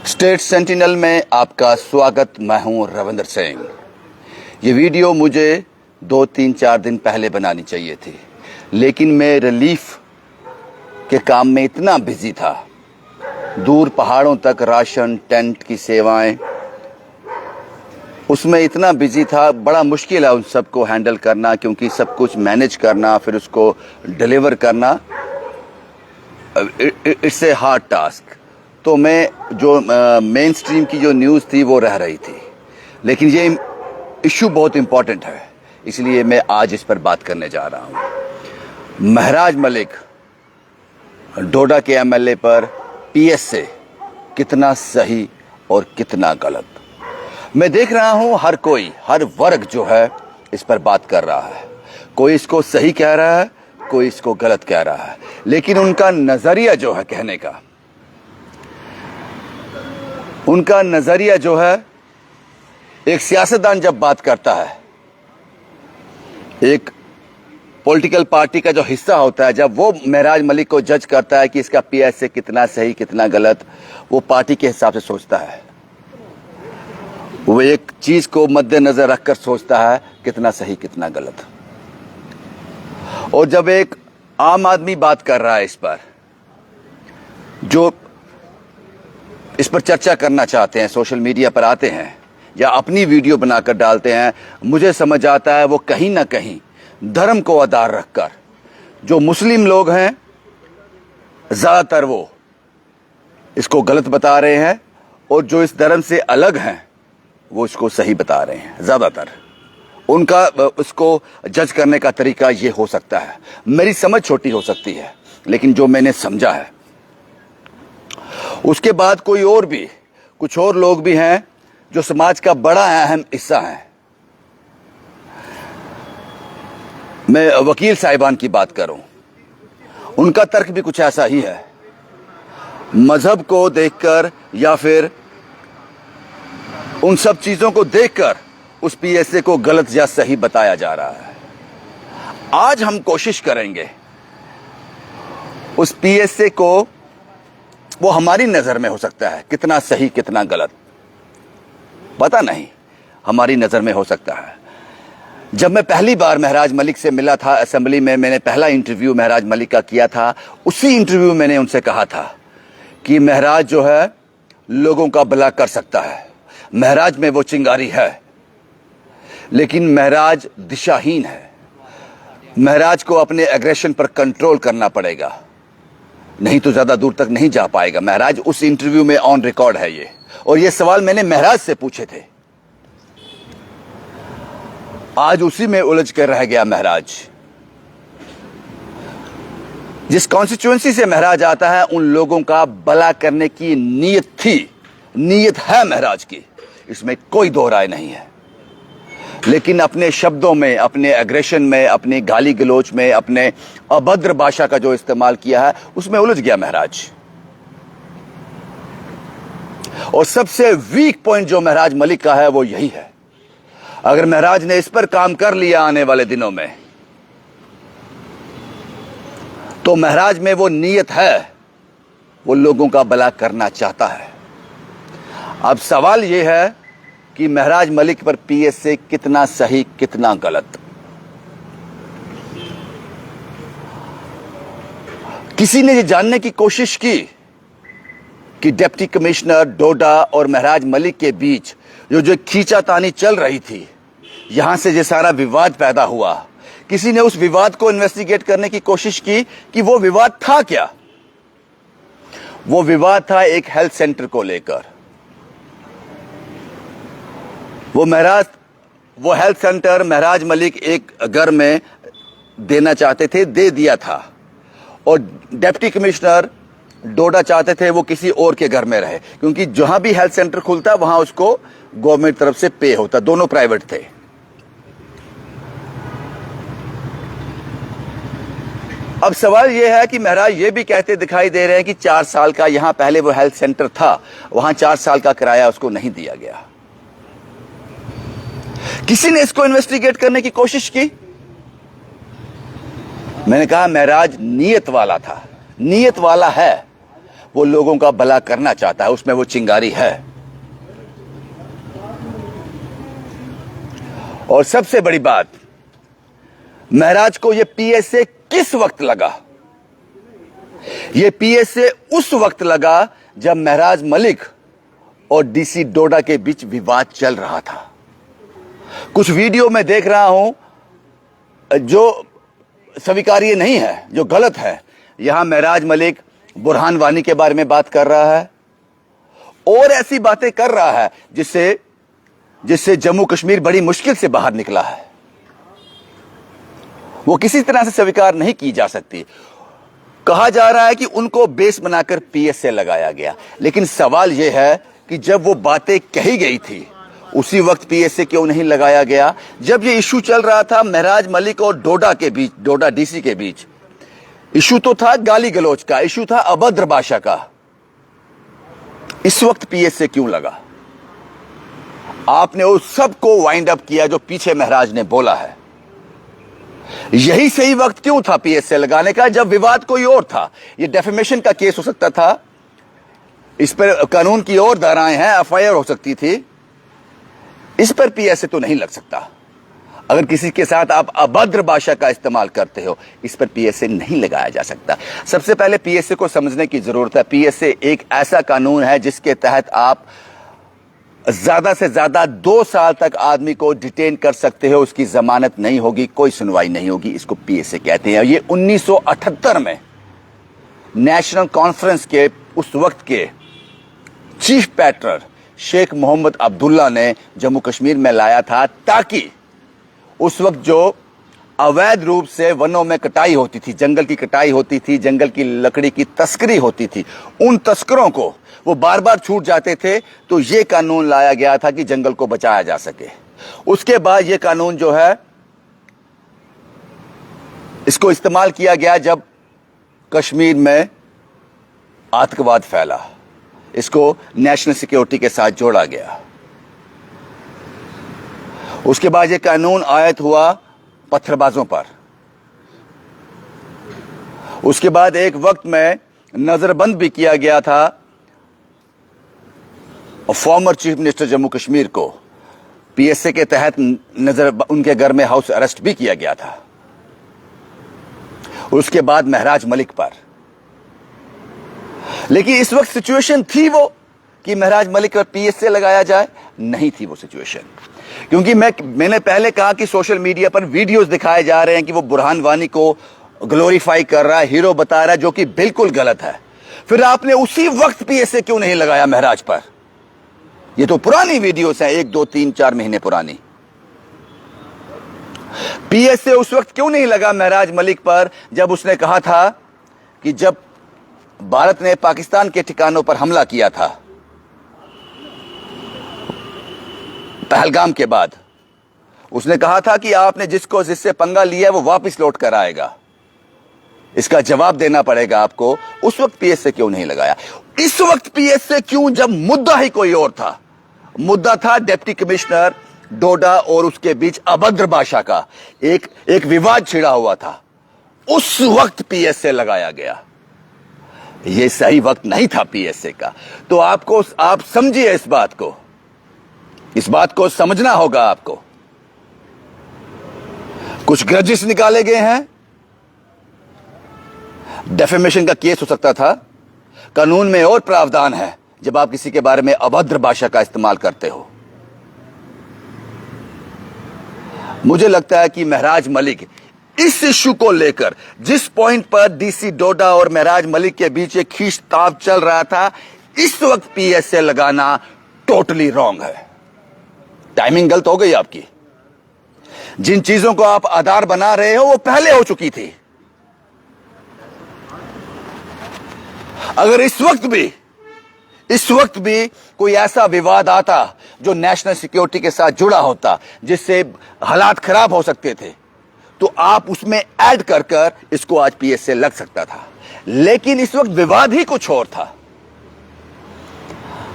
State sentinel में आपका स्वागत। मैं हूं रविंद्र सिंह। ये वीडियो मुझे 2-3-4 दिन पहले बनानी चाहिए थी, लेकिन मैं रिलीफ के काम में इतना बिजी था, दूर पहाड़ों तक राशन टेंट की सेवाएं, उसमें इतना बिजी था। बड़ा मुश्किल है उन सबको हैंडल करना, क्योंकि सब कुछ मैनेज करना फिर उसको डिलीवर करना, इट्स ए हार्ड टास्क। तो मैं जो मेन स्ट्रीम की जो न्यूज़ थी वो रह रही थी, लेकिन ये इशू बहुत इम्पोर्टेंट है, इसलिए मैं आज इस पर बात करने जा रहा हूँ। महराज मलिक डोडा के एमएलए पर पीएसए कितना सही और कितना गलत। मैं देख रहा हूँ हर वर्ग जो है इस पर बात कर रहा है। कोई इसको सही कह रहा है, कोई इसको गलत कह रहा है, लेकिन उनका नजरिया जो है कहने का, उनका नजरिया जो है, एक सियासतदान जब बात करता है, एक पॉलिटिकल पार्टी का जो हिस्सा होता है, जब वो महराज मलिक को जज करता है कि इसका पीएसए कितना सही कितना गलत, वो पार्टी के हिसाब से सोचता है। वो एक चीज को मद्देनजर रखकर सोचता है कितना सही कितना गलत। और जब एक आम आदमी बात कर रहा है इस पर, जो इस पर चर्चा करना चाहते हैं, सोशल मीडिया पर आते हैं या अपनी वीडियो बनाकर डालते हैं, मुझे समझ आता है वो कहीं ना कहीं धर्म को आधार रखकर, जो मुस्लिम लोग हैं ज्यादातर वो इसको गलत बता रहे हैं, और जो इस धर्म से अलग हैं वो इसको सही बता रहे हैं। ज्यादातर उनका उसको जज करने का तरीका ये हो सकता है। मेरी समझ छोटी हो सकती है, लेकिन जो मैंने समझा है, उसके बाद कोई और भी, कुछ और लोग भी हैं जो समाज का बड़ा अहम हिस्सा हैं। मैं वकील साहिबान की बात करूं, उनका तर्क भी कुछ ऐसा ही है। मजहब को देखकर या फिर उन सब चीजों को देखकर उस पीएसए को गलत या सही बताया जा रहा है। आज हम कोशिश करेंगे उस पीएसए को, वो हमारी नजर में हो सकता है कितना सही कितना गलत, पता नहीं, हमारी नजर में हो सकता है। जब मैं पहली बार महराज मलिक से मिला था असेंबली में, मैंने पहला इंटरव्यू महराज मलिक का किया था। उसी इंटरव्यू में मैंने उनसे कहा था कि महराज जो है लोगों का भला कर सकता है, महराज में वो चिंगारी है, लेकिन महराज दिशाहीन है। महराज को अपने एग्रेशन पर कंट्रोल करना पड़ेगा, नहीं तो ज्यादा दूर तक नहीं जा पाएगा महराज। उस इंटरव्यू में ऑन रिकॉर्ड है ये, और ये सवाल मैंने महराज से पूछे थे। आज उसी में उलझ कर रह गया महराज। जिस कॉन्स्टिट्यूएंसी से महराज आता है, उन लोगों का भला करने की नीयत थी, नीयत है महराज की, इसमें कोई दो राय नहीं है। लेकिन अपने शब्दों में, अपने एग्रेशन में, अपनी गाली गलोच में, अपने अभद्र भाषा का जो इस्तेमाल किया है, उसमें उलझ गया महराज। और सबसे वीक पॉइंट जो महराज मलिक का है वो यही है। अगर महराज ने इस पर काम कर लिया आने वाले दिनों में, तो महराज में वो नीयत है, वो लोगों का भला करना चाहता है। अब सवाल ये है कि महराज मलिक पर पीएसए कितना सही कितना गलत। किसी ने ये जानने की कोशिश की कि डिप्टी कमिश्नर डोडा और महराज मलिक के बीच जो खींचातानी चल रही थी, यहां से ये सारा विवाद पैदा हुआ, किसी ने उस विवाद को इन्वेस्टिगेट करने की कोशिश की कि वो विवाद था क्या। वो विवाद था एक हेल्थ सेंटर को लेकर। वो हेल्थ सेंटर महराज मलिक एक घर में देना चाहते थे, दे दिया था, और डिप्टी कमिश्नर डोडा चाहते थे वो किसी और के घर में रहे, क्योंकि जहां भी हेल्थ सेंटर खुलता वहां उसको गवर्नमेंट तरफ से पे होता, दोनों प्राइवेट थे। अब सवाल यह है कि महराज ये भी कहते दिखाई दे रहे हैं कि 4 साल का, यहां पहले वो हेल्थ सेंटर था, वहां 4 साल का किराया उसको नहीं दिया गया। किसी ने इसको इन्वेस्टिगेट करने की कोशिश की। मैंने कहा महराज नीयत वाला था, नीयत वाला है, वो लोगों का भला करना चाहता है, उसमें वो चिंगारी है। और सबसे बड़ी बात, महराज को ये पीएसए किस वक्त लगा? ये पीएसए उस वक्त लगा जब महराज मलिक और डीसी डोडा के बीच विवाद चल रहा था। कुछ वीडियो में देख रहा हूं जो स्वीकार्य नहीं है, जो गलत है। यहां महराज मलिक बुरहान वानी के बारे में बात कर रहा है और ऐसी बातें कर रहा है जिससे जम्मू कश्मीर बड़ी मुश्किल से बाहर निकला है। वो किसी तरह से स्वीकार नहीं की जा सकती। कहा जा रहा है कि उनको बेस बनाकर पीएसए लगाया गया, लेकिन सवाल यह है कि जब वो बातें कही गई थी उसी वक्त पीएसए क्यों नहीं लगाया गया? जब ये इशू चल रहा था महराज मलिक और डोडा के बीच, डोडा डीसी के बीच, इशू तो था गाली गलौज का, इशू था अभद्र भाषा का। इस वक्त पीएसए क्यों लगा? आपने उस सब को वाइंड अप किया जो पीछे महराज ने बोला है। यही सही वक्त क्यों था पीएसए लगाने का, जब विवाद कोई और था? ये डेफेमेशन का केस हो सकता था, इस पर कानून की और धाराएं हैं, एफआईआर हो सकती थी। इस पर पीएसए तो नहीं लग सकता। अगर किसी के साथ आप अभद्र भाषा का इस्तेमाल करते हो, इस पर पीएसए नहीं लगाया जा सकता। सबसे पहले पीएसए को समझने की जरूरत है। पीएसए एक ऐसा कानून है जिसके तहत आप ज्यादा से ज्यादा 2 साल तक आदमी को डिटेन कर सकते हो, उसकी जमानत नहीं होगी, कोई सुनवाई नहीं होगी। इसको पीएसए कहते हैं। ये 1978 में नेशनल कॉन्फ्रेंस के उस वक्त के चीफ पैटर्न शेख मोहम्मद अब्दुल्ला ने जम्मू कश्मीर में लाया था, ताकि उस वक्त जो अवैध रूप से वनों में कटाई होती थी, जंगल की कटाई होती थी, जंगल की लकड़ी की तस्करी होती थी, उन तस्करों को वो बार बार छूट जाते थे। तो ये कानून लाया गया था कि जंगल को बचाया जा सके। उसके बाद ये कानून जो है, इसको इस्तेमाल किया गया जब कश्मीर में आतंकवाद फैला। इसको नेशनल सिक्योरिटी के साथ जोड़ा गया। उसके बाद ये कानून आयत हुआ पत्थरबाजों पर। उसके बाद एक वक्त में नजरबंद भी किया गया था former chief minister Jammu Kashmir को। पीएसए के तहत उनके घर में हाउस अरेस्ट भी किया गया था। उसके बाद महराज मलिक पर। लेकिन इस वक्त सिचुएशन थी वो कि महराज मलिक पर पीएसए लगाया जाए? नहीं थी वो सिचुएशन। क्योंकि मैंने पहले कहा कि सोशल मीडिया पर वीडियोस दिखाए जा रहे हैं कि वो बुरहान वानी को ग्लोरीफाई कर रहा है, हीरो बता रहा है, जो कि बिल्कुल गलत है। फिर आपने उसी वक्त पीएसए क्यों नहीं लगाया महराज पर? ये तो पुरानी वीडियोस हैं, 1, 2, 3, 4 महीने पुरानी। पीएसए उस वक्त क्यों नहीं लगा महराज मलिक पर जब उसने कहा था कि जब भारत ने पाकिस्तान के ठिकानों पर हमला किया था पहलगाम के बाद, उसने कहा था कि आपने जिससे पंगा लिया वो वापस लौट कर आएगा, इसका जवाब देना पड़ेगा आपको। उस वक्त पीएसए क्यों नहीं लगाया? इस वक्त पीएसए क्यों, जब मुद्दा ही कोई और था? मुद्दा था डिप्टी कमिश्नर डोडा और उसके बीच अभद्र भाषा का एक विवाद छिड़ा हुआ था। उस वक्त पीएसए लगाया गया। यह सही वक्त नहीं था पीएसए का। तो आप समझिए इस बात को समझना होगा आपको। कुछ ग्रजेस निकाले गए हैं, डेफेमेशन का केस हो सकता था। कानून में और प्रावधान है जब आप किसी के बारे में अभद्र भाषा का इस्तेमाल करते हो। मुझे लगता है कि महराज मलिक इस इश्यू को लेकर, जिस पॉइंट पर डीसी डोडा और महराज मलिक के बीच एक खींचतान चल रहा था, इस वक्त पीएसए लगाना टोटली रॉन्ग है। टाइमिंग गलत हो गई आपकी। जिन चीजों को आप आधार बना रहे हो वो पहले हो चुकी थी। अगर इस वक्त भी कोई ऐसा विवाद आता जो नेशनल सिक्योरिटी के साथ जुड़ा होता, जिससे हालात खराब हो सकते थे, तो आप उसमें ऐड कर इसको आज पीएसए लग सकता था। लेकिन इस वक्त विवाद ही कुछ और था।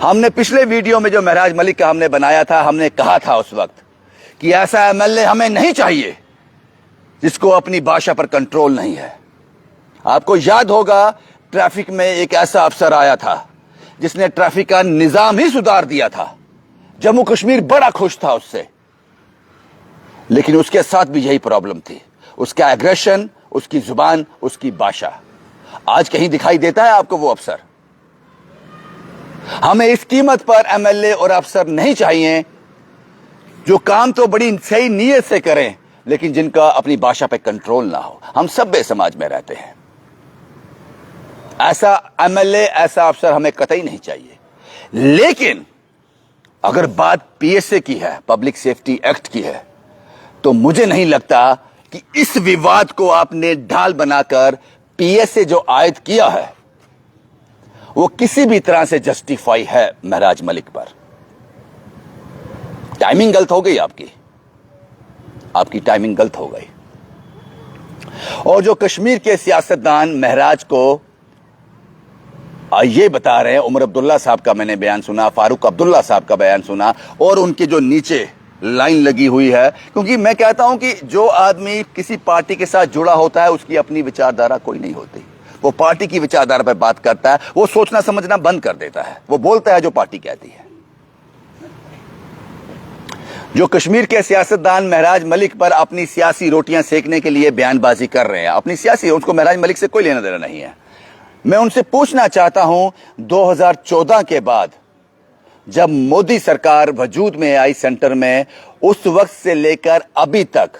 हमने पिछले वीडियो में जो महराज मलिक का हमने बनाया था, हमने कहा था उस वक्त कि ऐसा एमएलए हमें नहीं चाहिए जिसको अपनी भाषा पर कंट्रोल नहीं है। आपको याद होगा ट्रैफिक में एक ऐसा अफसर आया था जिसने ट्रैफिक का निजाम ही सुधार दिया था। जम्मू कश्मीर बड़ा खुश था उससे, लेकिन उसके साथ भी यही प्रॉब्लम थी, उसका एग्रेशन, उसकी जुबान, उसकी भाषा। आज कहीं दिखाई देता है आपको वो अफसर? हमें इस कीमत पर एमएलए और अफसर नहीं चाहिए जो काम तो बड़ी सही नीयत से करें, लेकिन जिनका अपनी भाषा पे कंट्रोल ना हो। हम सभ्य समाज में रहते हैं, ऐसा एमएलए, ऐसा अफसर हमें कतई नहीं चाहिए। लेकिन अगर बात पीएसए की है, पब्लिक सेफ्टी एक्ट की है, तो मुझे नहीं लगता कि इस विवाद को आपने ढाल बनाकर पीएसए जो आयद किया है वो किसी भी तरह से जस्टिफाई है महराज मलिक पर। टाइमिंग गलत हो गई, आपकी टाइमिंग गलत हो गई। और जो कश्मीर के सियासतदान महराज को ये बता रहे हैं, उमर अब्दुल्ला साहब का मैंने बयान सुना, फारूक अब्दुल्ला साहब का बयान सुना, और उनके जो नीचे लाइन लगी हुई है, क्योंकि मैं कहता हूं कि जो आदमी किसी पार्टी के साथ जुड़ा होता है उसकी अपनी विचारधारा कोई नहीं होती। वो पार्टी की विचारधारा पर बात करता है, वो सोचना समझना बंद कर देता है, वो बोलता है जो पार्टी कहती है। जो कश्मीर के सियासतदान महराज मलिक पर अपनी सियासी रोटियां सेकने के लिए बयानबाजी कर रहे हैं, अपनी सियासी, उसको महराज मलिक से कोई लेना देना नहीं है। मैं उनसे पूछना चाहता हूं, 2014 के बाद जब मोदी सरकार वजूद में आई सेंटर में, उस वक्त से लेकर अभी तक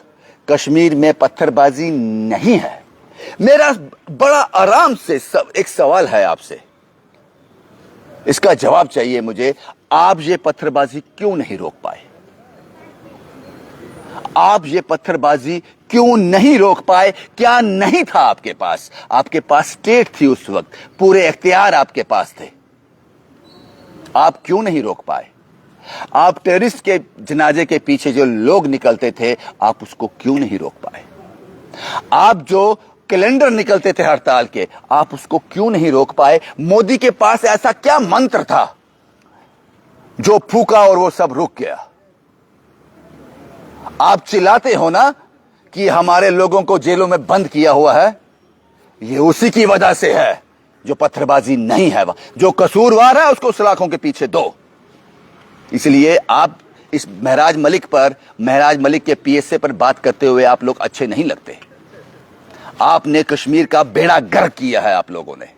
कश्मीर में पत्थरबाजी नहीं है। मेरा बड़ा आराम से एक सवाल है आपसे, इसका जवाब चाहिए मुझे। आप ये पत्थरबाजी क्यों नहीं रोक पाए? आप ये पत्थरबाजी क्यों नहीं रोक पाए? क्या नहीं था आपके पास? आपके पास स्टेट थी उस वक्त, पूरे इख्तियार आपके पास थे, आप क्यों नहीं रोक पाए? आप टेररिस्ट के जनाजे के पीछे जो लोग निकलते थे, आप उसको क्यों नहीं रोक पाए? आप जो कैलेंडर निकलते थे हड़ताल के, आप उसको क्यों नहीं रोक पाए? मोदी के पास ऐसा क्या मंत्र था जो फूका और वो सब रुक गया? आप चिल्लाते हो ना कि हमारे लोगों को जेलों में बंद किया हुआ है, ये उसी की वजह से है जो पत्थरबाजी नहीं है। जो कसूरवार है उसको सलाखों के पीछे दो। इसलिए आप इस महराज मलिक पर, महराज मलिक के पीएसए पर बात करते हुए आप लोग अच्छे नहीं लगते। आपने कश्मीर का बेड़ा गर्क किया है। आप लोगों ने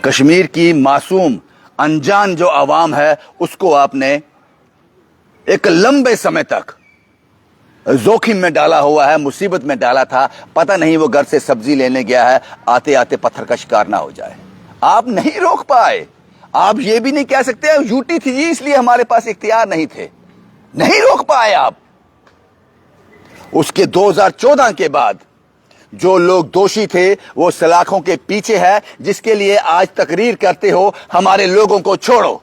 कश्मीर की मासूम अनजान जो आवाम है उसको आपने एक लंबे समय तक जोखिम में डाला हुआ है, मुसीबत में डाला था। पता नहीं वो घर से सब्जी लेने गया है, आते आते पत्थर का शिकार ना हो जाए। आप नहीं रोक पाए। आप ये भी नहीं कह सकते यूटी थी जी इसलिए हमारे पास इख्तियार नहीं थे, नहीं रोक पाए आप। उसके 2014 के बाद जो लोग दोषी थे वो सलाखों के पीछे है, जिसके लिए आज तकरीर करते हो हमारे लोगों को छोड़ो।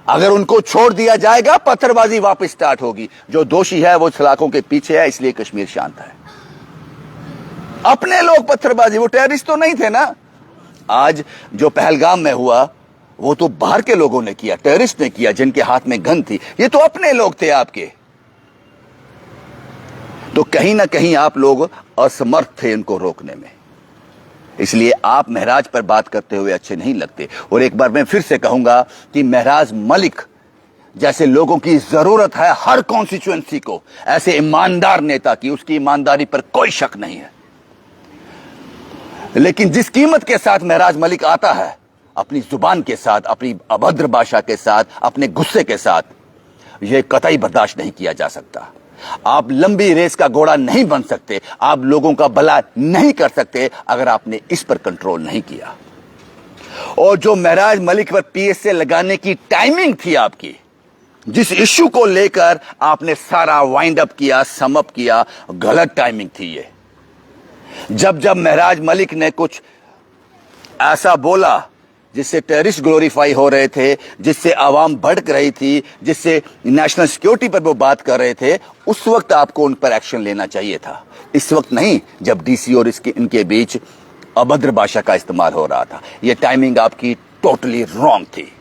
अगर उनको छोड़ दिया जाएगा पत्थरबाजी वापस स्टार्ट होगी। जो दोषी है वो सलाखों के पीछे है, इसलिए कश्मीर शांत है। अपने लोग पत्थरबाजी, वो टेररिस्ट तो नहीं थे ना। आज जो पहलगाम में हुआ वो तो बाहर के लोगों ने किया, टेररिस्ट ने किया, जिनके हाथ में गन थी। ये तो अपने लोग थे आपके। तो कहीं ना कहीं आप लोग असमर्थ थे इनको रोकने में, इसलिए आप महराज पर बात करते हुए अच्छे नहीं लगते। और एक बार मैं फिर से कहूंगा कि महराज मलिक जैसे लोगों की जरूरत है हर कॉन्स्टिट्यूएंसी को, ऐसे ईमानदार नेता की, उसकी ईमानदारी पर कोई शक नहीं है। लेकिन जिस कीमत के साथ महराज मलिक आता है, अपनी जुबान के साथ, अपनी अभद्र भाषा के साथ, अपने गुस्से के साथ, यह कतई बर्दाश्त नहीं किया जा सकता। आप लंबी रेस का घोड़ा नहीं बन सकते, आप लोगों का भला नहीं कर सकते अगर आपने इस पर कंट्रोल नहीं किया। और जो महराज मलिक पर पीएसए लगाने की टाइमिंग थी आपकी, जिस इश्यू को लेकर आपने सारा वाइंड अप किया, सम अप किया, गलत टाइमिंग थी ये। जब महराज मलिक ने कुछ ऐसा बोला जिससे टेररिस्ट ग्लोरीफाई हो रहे थे, जिससे आवाम भड़क रही थी, जिससे नेशनल सिक्योरिटी पर वो बात कर रहे थे, उस वक्त आपको उन पर एक्शन लेना चाहिए था। इस वक्त नहीं, जब डीसी और इनके बीच अभद्र भाषा का इस्तेमाल हो रहा था। ये टाइमिंग आपकी टोटली रॉन्ग थी।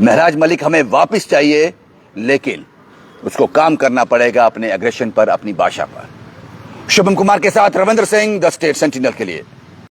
महराज मलिक हमें वापस चाहिए, लेकिन उसको काम करना पड़ेगा अपने एग्रेशन पर, अपनी भाषा पर। शुभम कुमार के साथ Ravindra Singh, the state sentinel के लिए।